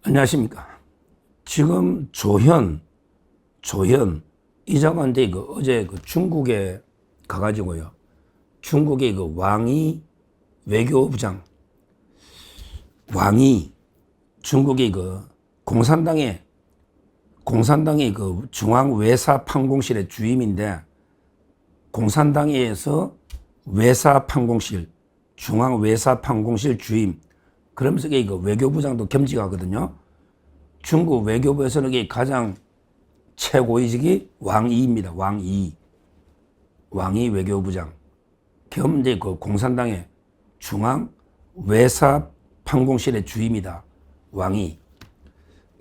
안녕하십니까. 지금 조현 이 장관인데 어제 중국에 가가지고요. 중국의 왕이 외교부장, 왕이 중국의 공산당의 중앙외사판공실의 주임인데, 공산당에서 외사판공실, 중앙외사판공실 주임, 그러면서 이게 외교부장도 겸직하거든요. 중국 외교부에서는 이게 가장 최고위직이 왕이입니다. 왕이 외교부장. 겸 이제 공산당의 중앙 외사판공실의 주임이다. 왕이.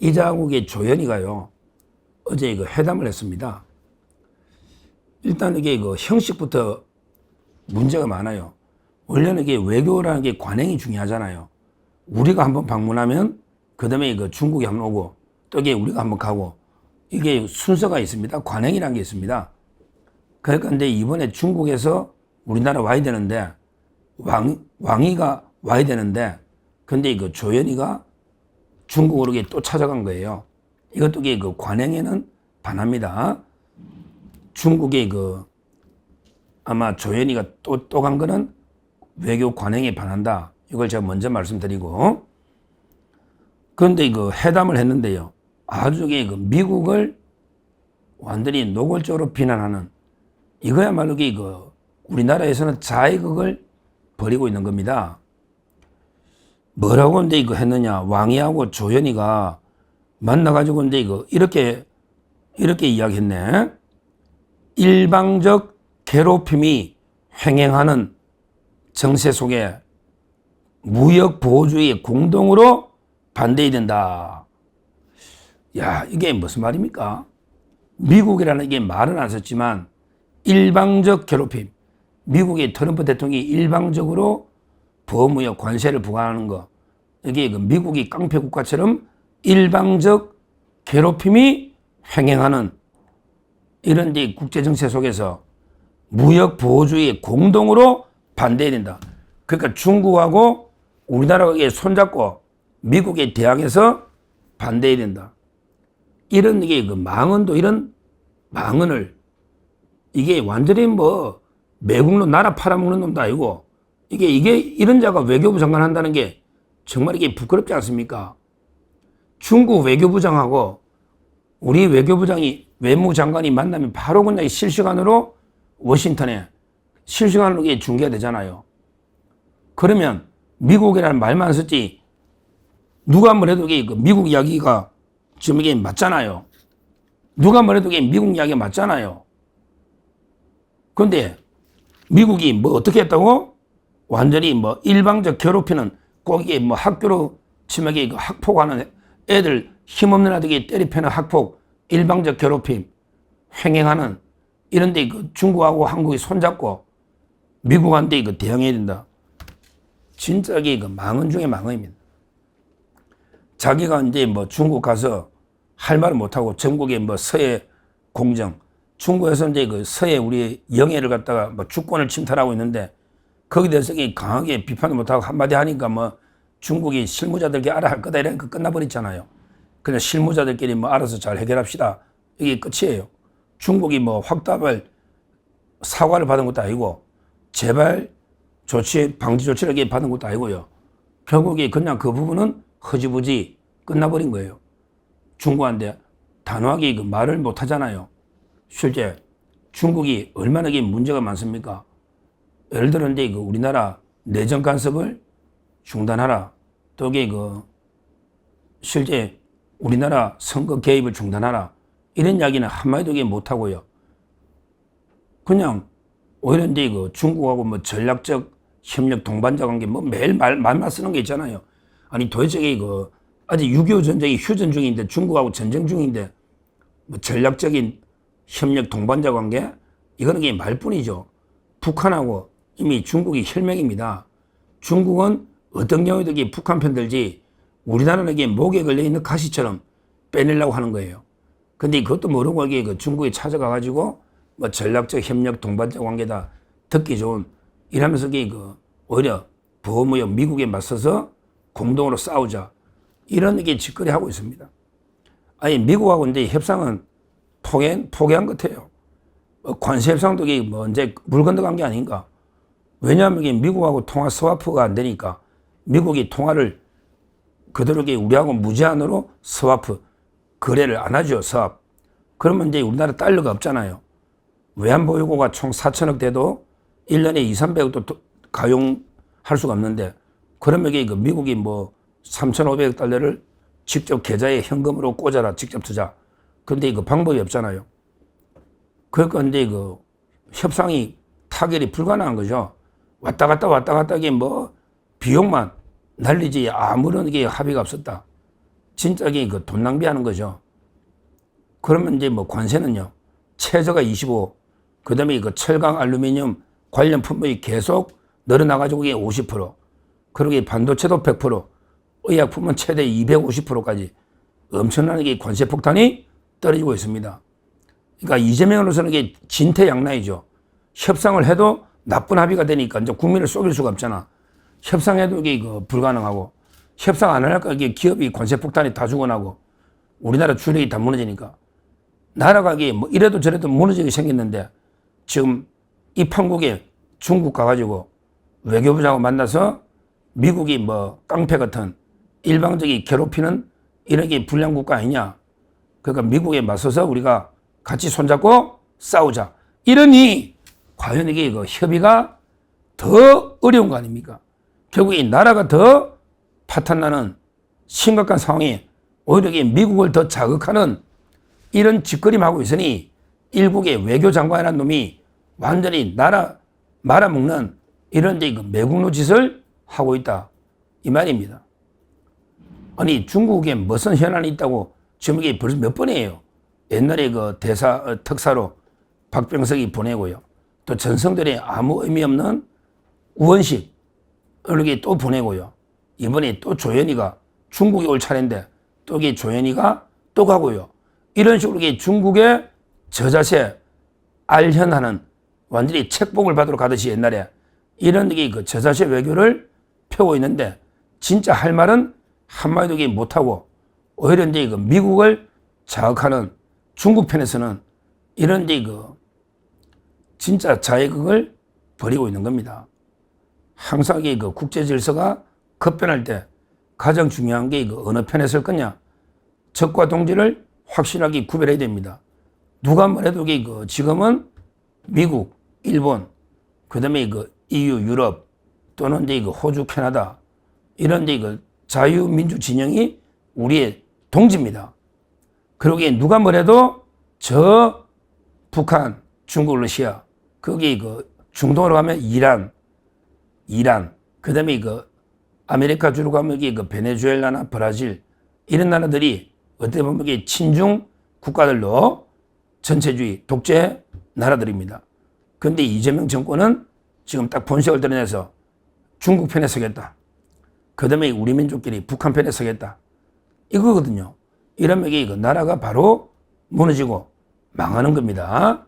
이 자국의 조현이가요, 어제 회담을 했습니다. 일단 이게 형식부터 문제가 많아요. 원래는 이게 외교라는 게 관행이 중요하잖아요. 우리가 한번 방문하면 그 다음에 중국이 한번 오고 또 이게 우리가 한번 가고, 이게 순서가 있습니다. 관행이라는 게 있습니다. 그러니까 근데 이번에 중국에서 우리나라 와야 되는데, 왕이가 와야 되는데, 근데 조현이가 중국으로 또 찾아간 거예요. 이것도 관행에는 반합니다. 중국의 아마 조현이가 또 간 거는 외교 관행에 반한다. 이걸 제가 먼저 말씀드리고, 그런데 회담을 했는데요, 아주 미국을 완전히 노골적으로 비난하는, 이거야말로 우리나라에서는 자의극을 벌이고 있는 겁니다. 뭐라고 근데 했느냐? 왕이하고 조현이가 만나가지고 근데 이렇게 이야기했네. 일방적 괴롭힘이 횡행하는 정세 속에 무역 보호주의에 공동으로 반대해야 된다. 야, 이게 무슨 말입니까? 미국이라는 게 말은 안 썼지만 일방적 괴롭힘, 미국의 트럼프 대통령이 일방적으로 보호무역 관세를 부과하는 거, 이게 미국이 깡패 국가처럼 일방적 괴롭힘이 횡행하는 이런 국제정세 속에서 무역 보호주의에 공동으로 반대해야 된다. 그러니까 중국하고 우리나라가 손잡고 미국에 대항해서 반대해야 된다. 이런 망언도, 이런 망언을, 이게 완전히 매국노 나라 팔아먹는 놈도 아니고, 이게 이런 자가 외교부 장관 한다는 게 정말 이게 부끄럽지 않습니까? 중국 외교부장하고 우리 외무장관이 만나면 바로 그냥 실시간으로 워싱턴에 실시간으로 이게 중계가 되잖아요. 그러면 미국이라는 말만 썼지, 누가 뭐래도 미국 이야기가 지금 이게 맞잖아요. 누가 뭐래도 미국 이야기가 맞잖아요. 그런데 미국이 어떻게 했다고? 완전히 일방적 괴롭히는, 꼭 이게 학교로 치면 학폭하는 애들, 힘없는 아들이 때리패는 학폭, 일방적 괴롭힘 횡행하는 이런데 중국하고 한국이 손잡고 미국한테 대응해야 된다. 진짜 망언 중에 망언입니다. 자기가 이제 중국 가서 할 말을 못하고 전국의 서해 공정, 중국에서 이제 서해 우리 영해를 갖다가 주권을 침탈하고 있는데, 거기에 대해서 강하게 비판을 못하고 한마디 하니까 중국이 실무자들끼리 알아 할 거다 이러니까 끝나버렸잖아요. 그냥 실무자들끼리 알아서 잘 해결합시다. 이게 끝이에요. 중국이 확답을, 사과를 받은 것도 아니고, 재발 조치, 방지 조치를 받은 것도 아니고요. 결국에 그냥 그 부분은 허지부지 끝나버린 거예요. 중국한테 단호하게 말을 못 하잖아요. 실제 중국이 얼마나 문제가 많습니까? 예를 들어 이제 우리나라 내정 간섭을 중단하라. 또 실제 우리나라 선거 개입을 중단하라. 이런 이야기는 한마디도 못 하고요. 그냥 오히려 이제 중국하고 전략적 협력 동반자 관계 매일 말만 쓰는 게 있잖아요. 아니 도대체 아직 6.25 전쟁이 휴전 중인데, 중국하고 전쟁 중인데 전략적인 협력 동반자 관계? 이거는 말뿐이죠. 북한하고 이미 중국이 혈맹입니다. 중국은 어떤 경우에도 북한 편 들지, 우리나라는 목에 걸려있는 가시처럼 빼내려고 하는 거예요. 근데 그것도 모르고 중국에 찾아가가지고 전략적 협력 동반자 관계다, 듣기 좋은, 이러면서 오히려 보호무역 미국에 맞서서 공동으로 싸우자. 이런 게 짓거리 하고 있습니다. 아니, 미국하고 이제 협상은 포기한 것 같아요. 관세 협상도 뭐 이제 물 건너간 게 아닌가. 왜냐하면 이게 미국하고 통화 스와프가 안 되니까 미국이 통화를 그대로 우리하고 무제한으로 스와프 거래를 안 하죠. 스왑. 그러면 이제 우리나라 달러가 없잖아요. 외환보유고가 총 4천억 돼도 1년에 2, 300억도 가용할 수가 없는데, 그러면 이게 미국이 뭐 3,500억 달러를 직접 계좌에 현금으로 꽂아라, 직접 투자. 근데 이거 방법이 없잖아요. 그러니까 이제 협상이 타결이 불가능한 거죠. 왔다 갔다 이게 뭐 비용만 날리지 아무런 게 합의가 없었다. 진짜 이게 돈 낭비하는 거죠. 그러면 이제 뭐 관세는요, 최저가 25, 그 다음에 철강, 알루미늄 관련 품목이 계속 늘어나가지고 이게 50%, 그리고 반도체도 100%, 의약품은 최대 250%까지 엄청난 게 관세 폭탄이 떨어지고 있습니다. 그러니까 이재명으로서는 이게 진퇴양난이죠. 협상을 해도 나쁜 합의가 되니까 이제 국민을 속일 수가 없잖아. 협상해도 이게 불가능하고, 협상 안 하니까 이게 기업이 관세 폭탄이 다 죽어나고 우리나라 주력이 다 무너지니까 나라가 이게 뭐 이래도 저래도 무너지게 생겼는데, 지금 이 판국에 중국 가가지고 외교부장하고 만나서 미국이 뭐 깡패 같은 일방적인 괴롭히는 이런 게 불량국가 아니냐. 그러니까 미국에 맞서서 우리가 같이 손잡고 싸우자. 이러니 과연 이게 협의가 더 어려운 거 아닙니까? 결국 이 나라가 더 파탄나는 심각한 상황이 오히려 미국을 더 자극하는 이런 짓거림하고 있으니, 일국의 외교장관이라는 놈이 완전히 나라 말아먹는 이런 매국노 짓을 하고 있다, 이 말입니다. 아니, 중국에 무슨 현안이 있다고 지금 이게 벌써 몇 번이에요. 옛날에 특사로 박병석이 보내고요. 또 전성들의 아무 의미 없는 우원식 이렇게 또 보내고요. 이번에 또 조현이가 중국에 올 차례인데 또 이게 조현이가 또 가고요. 이런 식으로 중국의 저자세 알현하는 완전히 책봉을 받으러 가듯이 옛날에 이런 저자세 외교를 펴고 있는데, 진짜 할 말은 한마디도 못하고 오히려 이제 미국을 자극하는 중국 편에서는 이런 진짜 자해극을 벌이고 있는 겁니다. 항상 국제 질서가 급변할 때 가장 중요한 게 어느 편에 설 거냐. 적과 동지를 확실하게 구별해야 됩니다. 누가 뭐래도 지금은 미국, 일본, 그 다음에 EU, 유럽, 또는 호주, 캐나다, 이런 자유민주 진영이 우리의 동지입니다. 그러기에 누가 뭐래도 저 북한, 중국, 러시아, 거기 중동으로 가면 이란, 그 다음에 아메리카 주로 가면 베네수엘라나 브라질, 이런 나라들이 어떻게 보면 친중 국가들로 전체주의, 독재 나라들입니다. 그런데 이재명 정권은 지금 딱 본색을 드러내서 중국 편에 서겠다. 그 다음에 우리 민족끼리 북한 편에 서겠다. 이거거든요. 이러면 나라가 바로 무너지고 망하는 겁니다.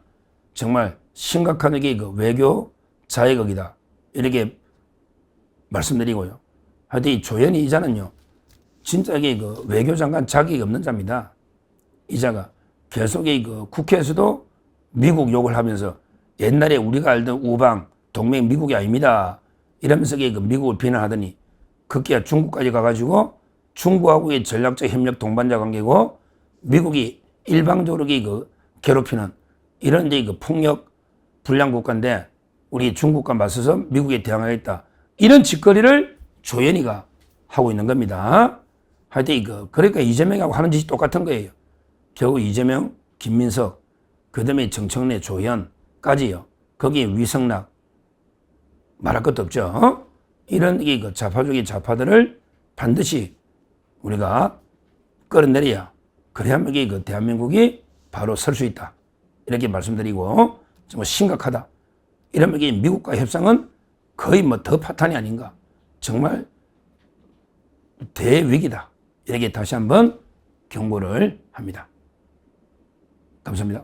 정말 심각한 외교 자해극이다, 이렇게 말씀드리고요. 하여튼 이 조현희 이자는요, 진짜 외교장관 자격이 없는 자입니다. 이자가 계속 국회에서도 미국 욕을 하면서 옛날에 우리가 알던 우방 동맹 미국이 아닙니다, 이러면서 미국을 비난하더니 급기야 중국까지 가가지고 중국하고의 전략적 협력 동반자 관계고, 미국이 일방적으로 괴롭히는 이런 폭력 불량 국가인데 우리 중국과 맞서서 미국에 대항하겠다, 이런 짓거리를 조현이가 하고 있는 겁니다. 하여튼 그러니까 이재명하고 하는 짓이 똑같은 거예요. 결국 이재명, 김민석, 그 다음에 정청래, 조현까지요. 거기에 위성락 말할 것도 없죠. 이런 좌파적인 좌파들을 반드시 우리가 끌어내려야, 그래야만 대한민국이 바로 설 수 있다, 이렇게 말씀드리고, 정말 심각하다. 이러면 미국과 협상은 거의 더 파탄이 아닌가. 정말 대위기다, 이렇게 다시 한번 경고를 합니다. 감사합니다.